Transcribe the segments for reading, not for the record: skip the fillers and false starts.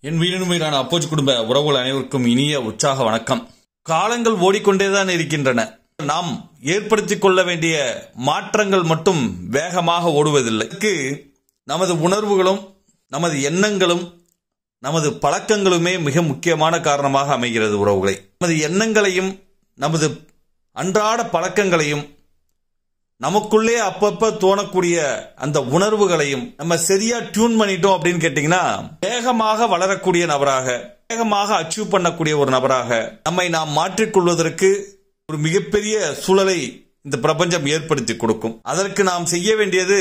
என் வீடுமையிலான அப்போஜ் குடும்ப உறவுகள் அனைவருக்கும் இனிய உற்சாக வணக்கம். காலங்கள் ஓடிக்கொண்டேதான் இருக்கின்றன. நாம் ஏற்படுத்திக் கொள்ள வேண்டிய மாற்றங்கள் மட்டும் வேகமாக ஓடுவதில்லை. நமது உணர்வுகளும் நமது எண்ணங்களும் நமது பழக்கங்களுமே மிக முக்கியமான காரணமாக அமைகிறது. உறவுகளை நமது எண்ணங்களையும் நமது அன்றாட பழக்கங்களையும் நமக்குள்ளே அப்பப்ப தோணக்கூடிய அந்த உணர்வுகளையும் நம்ம சரியா டியூன் பண்ணிட்டோம் அப்படின்னு கேட்டீங்கன்னா வேகமாக வளரக்கூடிய நபராக, வேகமாக அச்சீவ் பண்ணக்கூடிய ஒரு நபராக நம்மை நாம் மாற்றிக்கொள்வதற்கு ஒரு மிகப்பெரிய சூழலை இந்த பிரபஞ்சம் ஏற்படுத்தி கொடுக்கும். அதற்கு நாம் செய்ய வேண்டியது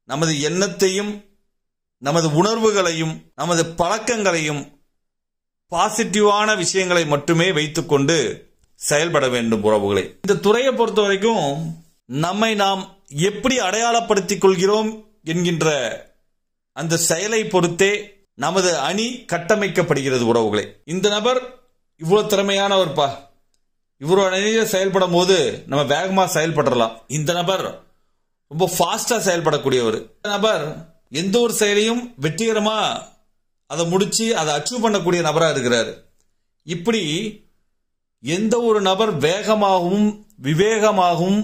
நமது எண்ணத்தையும் நமது உணர்வுகளையும் நமது பழக்கங்களையும் பாசிட்டிவான விஷயங்களை மட்டுமே வைத்துக்கொண்டு செயல்பட வேண்டும். உறவுகளை இந்த துறையை பொறுத்த வரைக்கும் நம்மை நாம் எப்படி அடையாளப்படுத்திக் கொள்கிறோம் என்கின்ற அந்த செயலை பொறுத்தே நமது அணி கட்டமைக்கப்படுகிறது. உறவுகளை இந்த நபர் இவ்வளவு திறமையானவர்ப்பா, இவரோட அணியில செயல்படும் போது நம்ம வேகமா செயல்படலாம். இந்த நபர் ரொம்ப ஃபாஸ்டா செயல்படக்கூடியவர். இந்த நபர் எந்த ஒரு செயலையும் வெற்றிகரமா அதை முடிச்சு அதை அச்சீவ் பண்ணக்கூடிய நபரா இருக்கிறார். இப்படி எந்த ஒரு நபர் வேகமாகவும் விவேகமாகவும்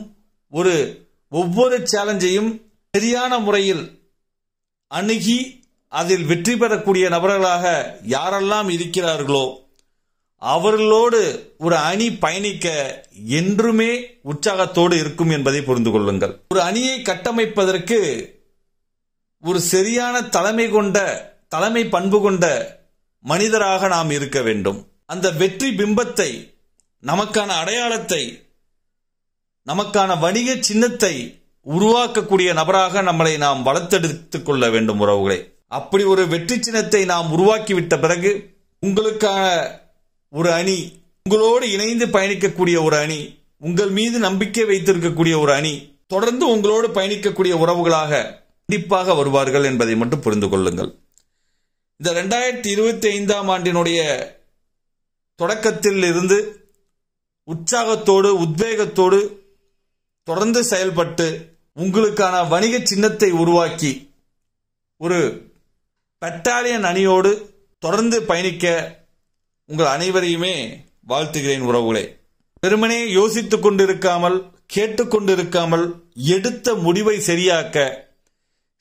ஒவ்வொரு சேலஞ்சையும் சரியான முறையில் அணுகி அதில் வெற்றி பெறக்கூடிய நபர்களாக யாரெல்லாம் இருக்கிறார்களோ அவர்களோடு ஒரு அணி பயணிக்க என்றுமே உற்சாகத்தோடு இருக்கும் என்பதை புரிந்து கொள்ளுங்கள். ஒரு அணியை கட்டமைப்பதற்கு ஒரு சரியான தலைமை பண்பு கொண்ட மனிதராக நாம் இருக்க வேண்டும். அந்த வெற்றி பிம்பத்தை, நமக்கான அடையாளத்தை, நமக்கான வணிக சின்னத்தை உருவாக்கக்கூடிய நபராக நம்மளை நாம் வளர்த்தெடுத்துக் கொள்ள வேண்டும். உறவுகளை அப்படி ஒரு வெற்றி சின்னத்தை நாம் உருவாக்கிவிட்ட பிறகு உங்களுக்கான ஒரு அணி, உங்களோடு இணைந்து பயணிக்கக்கூடிய ஒரு அணி, உங்கள் மீது நம்பிக்கை வைத்திருக்கக்கூடிய ஒரு அணி, தொடர்ந்து உங்களோடு பயணிக்கக்கூடிய உறவுகளாக கண்டிப்பாக வருவார்கள் என்பதை மட்டும் புரிந்து கொள்ளுங்கள். இந்த 2025ஆம் ஆண்டினுடைய தொடக்கத்தில் இருந்து உற்சாகத்தோடு உத்வேகத்தோடு தொடர்ந்து செயல்பட்டு உங்களுக்கான வணிக சின்னத்தை உருவாக்கி ஒரு பட்டாலியன் அணியோடு தொடர்ந்து பயணிக்க உங்கள் அனைவரையுமே வாழ்த்துகிறேன். உறவுகளே, வெறுமனே யோசித்துக் கொண்டிருக்காமல், கேட்டுக்கொண்டிருக்காமல், எடுத்த முடிவை சரியாக்க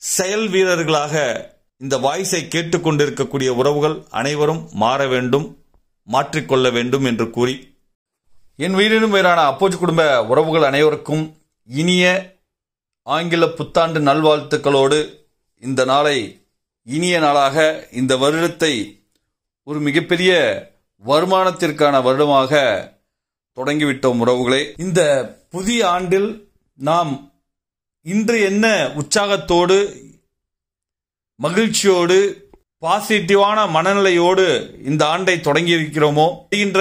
செயல் வீரர்களாக இந்த வாய்ஸை கேட்டுக்கொண்டிருக்கக்கூடிய உறவுகள் அனைவரும் மாற வேண்டும், மாற்றிக்கொள்ள வேண்டும் என்று கூறி என் உயிரினும் வேறான அப்போஜ் குடும்ப உறவுகள் அனைவருக்கும் இனிய ஆங்கில புத்தாண்டு நல்வாழ்த்துக்களோடு இந்த நாளை இனிய நாளாக, இந்த வருடத்தை ஒரு மிகப்பெரிய வருமானத்திற்கான வருடமாக தொடங்கிவிட்டோம். உறவுகளே, இந்த புதிய ஆண்டில் நாம் இன்று என்ன உற்சாகத்தோடு, மகிழ்ச்சியோடு, பாசிட்டிவான மனநிலையோடு இந்த ஆண்டை தொடங்கி இருக்கிறோமோ, இந்த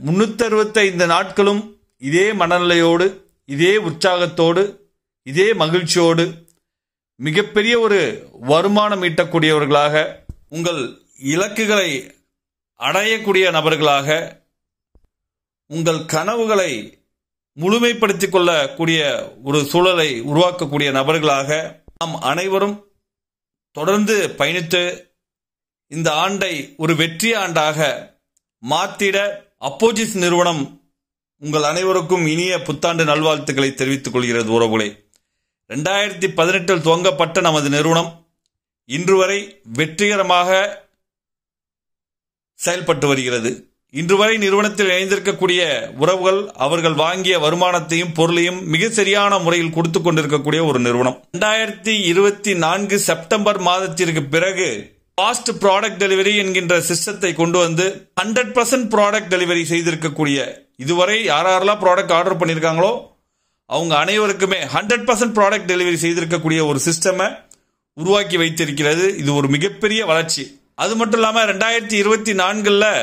365 நாட்களும் இதே மனநிலையோடு, இதே உற்சாகத்தோடு, இதே மகிழ்ச்சியோடு மிகப்பெரிய ஒரு வருமானம் ஈட்டக்கூடியவர்களாக, உங்கள் இலக்குகளை அடையக்கூடிய நபர்களாக, உங்கள் கனவுகளை முழுமைப்படுத்திக் கொள்ளக்கூடிய ஒரு சூழலை உருவாக்கக்கூடிய நபர்களாக நாம் அனைவரும் தொடர்ந்து பயணித்து இந்த ஆண்டை ஒரு வெற்றி ஆண்டாக மாற்றிட அப்போஜிஸ் நிறுவனம் உங்கள் அனைவருக்கும் இனிய புத்தாண்டு நல்வாழ்த்துக்களை தெரிவித்துக் கொள்கிறது. உறவுகளே, 2018 துவங்கப்பட்ட நமது நிறுவனம் இன்று வரை வெற்றிகரமாக செயல்பட்டு வருகிறது. இன்று வரை நிறுவனத்தில் இணைந்திருக்கக்கூடிய உறவுகள் அவர்கள் வாங்கிய வருமானத்தையும் பொருளையும் மிக சரியான முறையில் கொடுத்துக் கொண்டிருக்கக்கூடிய ஒரு நிறுவனம். 2024 செப்டம்பர் மாதத்திற்கு பிறகு ஃபாஸ்ட் ப்ராடக்ட் டெலிவரி என்கின்ற சிஸ்டத்தை கொண்டு வந்து 100% ப்ராடக்ட் டெலிவரி செய்திருக்கக்கூடிய, இதுவரை யாரெல்லாம் ப்ராடக்ட் ஆர்டர் பண்ணியிருக்காங்களோ அவங்க அனைவருக்குமே 100% ப்ராடக்ட் டெலிவரி செய்திருக்கக்கூடிய ஒரு சிஸ்டமை உருவாக்கி வைத்திருக்கிறது. இது ஒரு மிகப்பெரிய வளர்ச்சி. அது மட்டும் இல்லாமல் 2024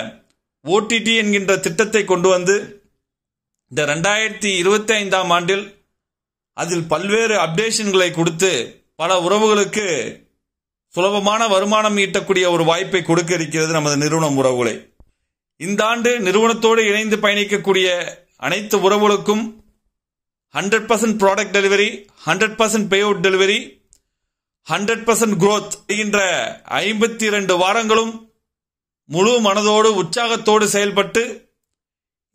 OTT என்கின்ற திட்டத்தை கொண்டு வந்து இந்த 2025ஆம் ஆண்டில் அதில் பல்வேறு அப்டேஷன்களை கொடுத்து பல உறவுகளுக்கு சுலபமான வருமானம் ஈட்டக்கூடிய ஒரு வாய்ப்பை கொடுக்க இருக்கிறது நமது நிறுவனம். உறவுகளை இந்த ஆண்டு நிறுவனத்தோடு இணைந்து பயணிக்கக்கூடிய அனைத்து உறவுகளுக்கும் 100% product delivery, 100% pay out delivery, 100% growth என்கின்ற 52 வாரங்களும் முழு மனதோடு உற்சாகத்தோடு செயல்பட்டு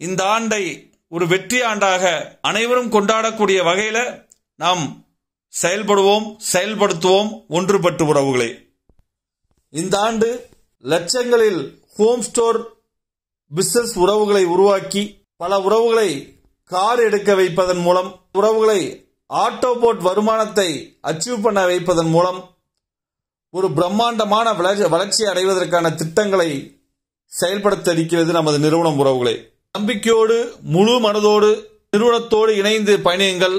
இந்த ஆண்டை ஒரு வெற்றி ஆண்டாக அனைவரும் கொண்டாடக்கூடிய வகையில் நாம் செயல்படுவோம், செயல்படுத்துவோம் ஒன்றுபட்டு உறவுகளே. இந்த ஆண்டு லட்சங்களில் ஹோம் ஸ்டோர் பிசினஸ் உறவுகளை உருவாக்கி பல உறவுகளை கார் எடுக்க வைப்பதன் மூலம், உறவுகளை ஆட்டோபோட் வருமானத்தை அச்சீவ் பண்ண வைப்பதன் மூலம் ஒரு பிரம்மாண்டமான வளர்ச்சி அடைவதற்கான திட்டங்களை செயல்படுத்த இருக்கிறது நமது நிறுவனம் உறவுகளே. நம்பிக்கையோடு முழு மனதோடு நிறுவனத்தோடு இணைந்து பயணியுங்கள்.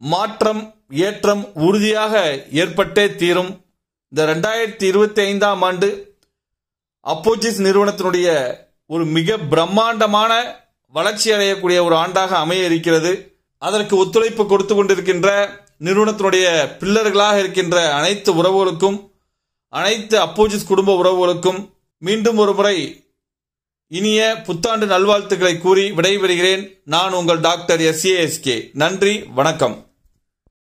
மாற்றம் ஏற்றம் உறுதியாக ஏற்பட்டே தீரும். இந்த 2025ஆம் ஆண்டு அப்போசிஸ் நிறுவனத்தினுடைய ஒரு மிக பிரம்மாண்டமான வளர்ச்சி அடையக்கூடிய ஒரு ஆண்டாக அமைய இருக்கிறது. அதற்கு ஒத்துழைப்பு கொடுத்து கொண்டிருக்கின்ற நிறுவனத்தினுடைய பில்லர்களாக இருக்கின்ற அனைத்து உறவுகளுக்கும், அனைத்து அப்போசிஸ் குடும்ப உறவுகளுக்கும் மீண்டும் ஒரு முறை இனிய புத்தாண்டு நல்வாழ்த்துக்களை கூறி விடைபெறுகிறேன். நான் உங்கள் டாக்டர் SASK. நன்றி, வணக்கம்.